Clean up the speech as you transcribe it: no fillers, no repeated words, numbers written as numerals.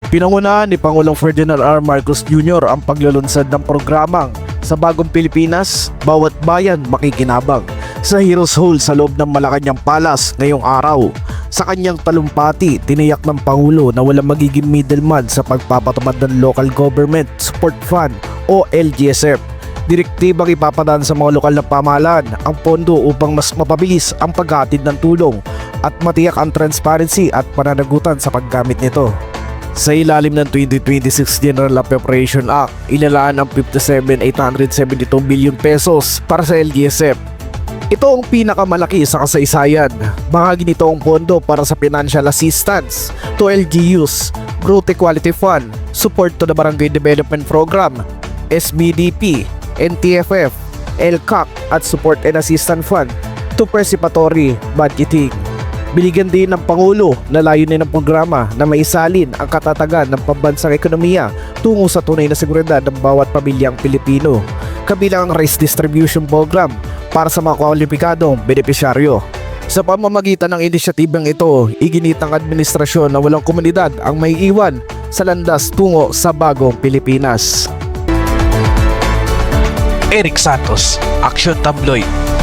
Pinangunahan ni Pangulong Ferdinand R. Marcos Jr. ang paglulunsad ng programang Sa Bagong Pilipinas, Bawat Bayan Makikinabang sa Heroes Hall sa loob ng Malacanang Palace ngayong araw. Sa kanyang talumpati, tiniyak ng Pangulo na walang magiging middleman sa pagpapatupad ng Local Government Support Fund o LGSF. Direktibang ipapadaan sa mga lokal na pamahalaan ang pondo upang mas mapabilis ang paghatid ng tulong at matiyak ang transparency at pananagutan sa paggamit nito. Sa ilalim ng 2026 General Appropriation Act, ilalaan ang 57,872 billion pesos para sa LGSF. Ito ang pinakamalaki sa kasaysayan. Bahagi nito ang pondo para sa financial assistance to LGUs, Growth Equality Fund, Support to the Barangay Development Program, SBDP, NTFF, LCAC at Support and Assistance Fund to Participatory Budgeting. Binigyan din ng Pangulo na layunin ng programa na maisalin ang katatagan ng pambansang ekonomiya tungo sa tunay na seguridad ng bawat pamilyang Pilipino, kabilang ang rice distribution program para sa mga kwalipikadong benepisyaryo. Sa pamamagitan ng inisyatibang ito, iginit ng administrasyon na walang komunidad ang maiiwan sa landas tungo sa bagong Pilipinas. Eric Santos, Action Tabloid.